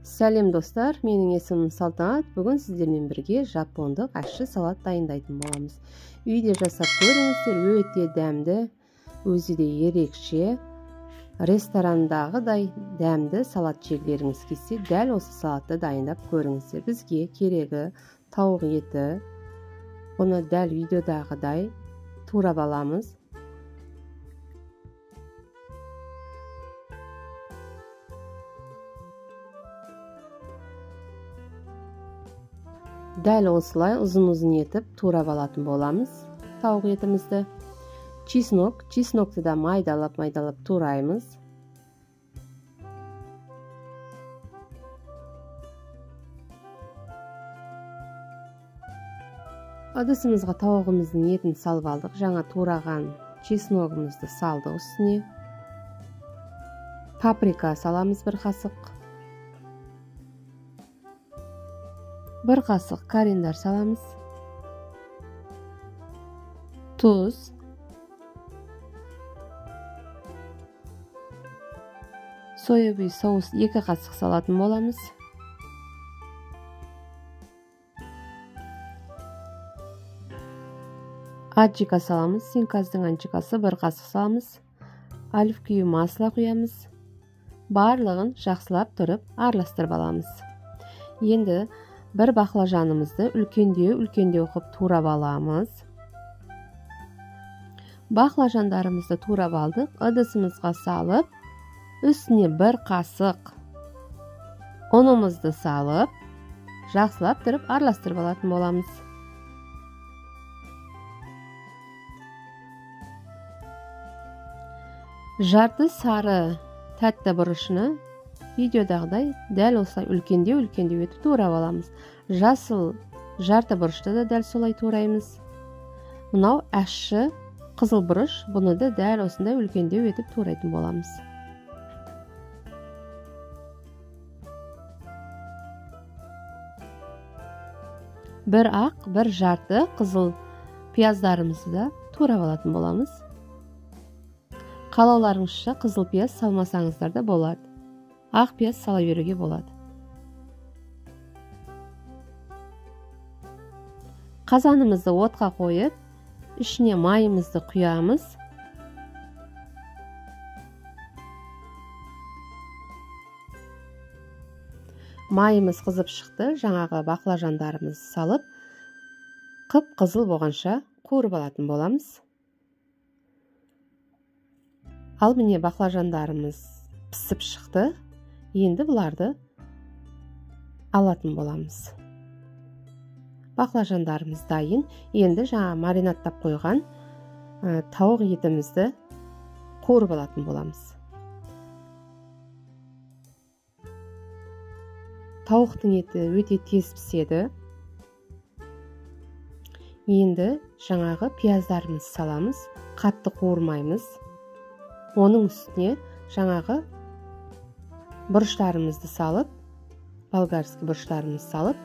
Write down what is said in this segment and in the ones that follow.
Сәлем достар, менің есімім Салтанат. Бүгін сіздермен бірге жапондық ащы салат дайындайтын боламыз. Үйде жасап көріңіздер, өте дәмді, өзі де ерекше. Ресторандағыдай дәмді салат жегілеріңіз келсе, дәл осы салатты дайындап көріңіздер. Бізге керегі тауық еті. Оны дәл видеодағыдай турап аламыз. Дәл осылай ұзын-ұзын етіп турап алатын боламыз тауық етімізді. Чеснокты да майдалап тураймыз. Ыдысымызға тауығымыздың етін салып алдық. Жаңа тураған чесногымызды салдық үстіне. Паприка саламыз 1 қасық. 1 қасық кориандр саламыз. Тұз. Соевый соус 2 қасық салатын боламыз. Аджика саламыз. Синказдың аджикасы 1 қасық саламыз. Оливкүйі масло құямыз. Барлығын жақсылап тұрып араластырып аламыз. Енді бір баклажанымызды үлкендеу қып турап аламыз. Баклажандарымызды турап алдық. Ыдысымызға салып, үстіне 1 қасық ұнымызды салып, жақсылап тұрып араластырып алатын боламыз. Жарты сары тәтті бұрышыны видеодағыдай дәл осылай үлкендеу етіп турап аламыз. Жасыл жарты бұрышты да дәл солай тураймыз. Мынау ащы қызыл бұрыш, бұны да дәл осындай үлкендеу етіп турайтын боламыз. Бір ақ, бір жарты қызыл пияздарымызды да турап алатын боламыз. Қалауларыңызша қызыл пияз салмасаңыздар да болады. Ақ пияз сала беруге болады. Қазанымызды отқа қойып, ішіне майымызды құямыз. Майымыз қызып шықты, жаңағы баклажандарымызды салып, қып-қызыл болғанша қуырып алатын боламыз. Ал міне баклажандарымыз пісіп шықты. Енді бұларды алатын боламыз. Баклажандарымыз дайын. Енді жаңа маринадтап қойған тауық етімізді қуырып алатын боламыз. Тауықтың еті өте тез піседі. Енді жаңағы пияздарымызды саламыз. Қатты қуырмаймыз. Оның үстіне жаңағы бұрыштарымызды салып, болгарский бұрыштарымызды салып,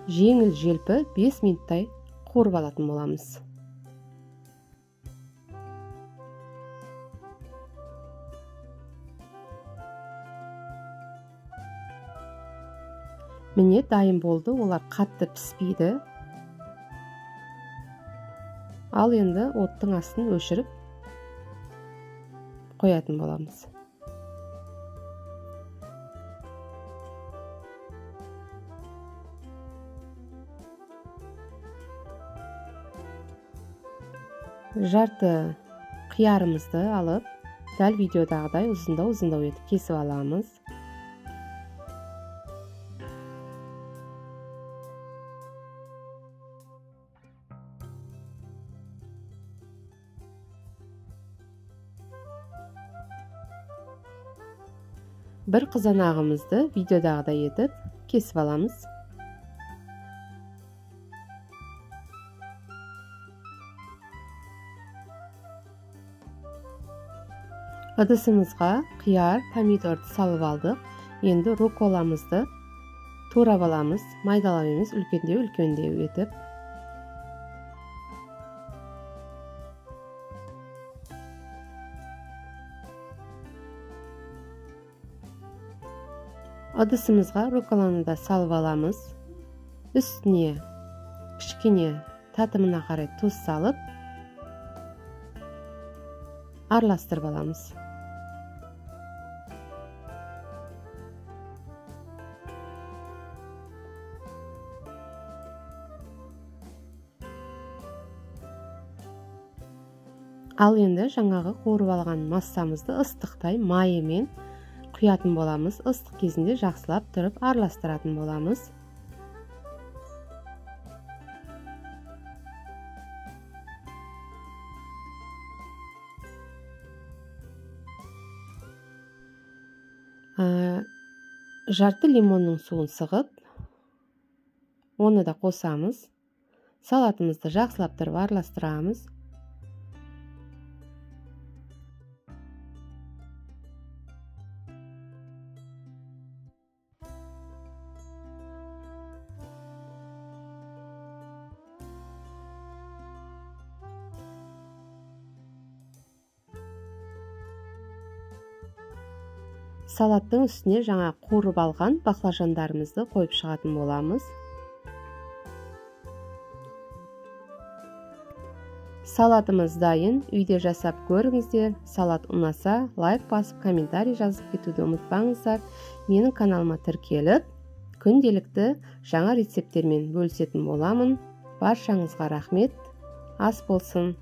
жеңіл желпі 5 минуттай қуырып алатын боламыз. Міне дайын болды, олар қатты піспейді. Ал енді оттың астын өшіріп қоятын боламыз. Жарты қиярымызды алып, дәл видеодағыдай ұзындау етіп кесіп аламыз. Бір қызанағымызды видеодағыдай етіп кесіп аламыз. Ыдысымызға қияр, помидорды салып алдық. Енді рукколамызды турап аламыз. Майдалап емес, үлкендеу етіп. ыдысымызға рукколаны да салып аламыз. Үстіне кішкене татымына қарай тұз салып араластырып аламыз. Ал енді жаңағы қуырып алған массамызды ыстықтай майымен құятын боламыз. Ыстық кезінде жақсылап тұрып араластыратын боламыз. Жарты лимонның суын сығып, оны да қосамыз. Салатымызды жақсылап тұрып араластырамыз. Салаттың үстіне жаңа қуырып алған баклажандарымызды қойып шығатын боламыз. Салатымыз дайын. Үйде жасап көріңіздер. Салат ұнаса, лайк басып, комментарий жазып кетуді ұмытпаңыздар. Менің каналыма тіркеліп, күнделікті жаңа рецепттермен бөлісетін боламын. Баршаңызға рахмет. Ас болсын.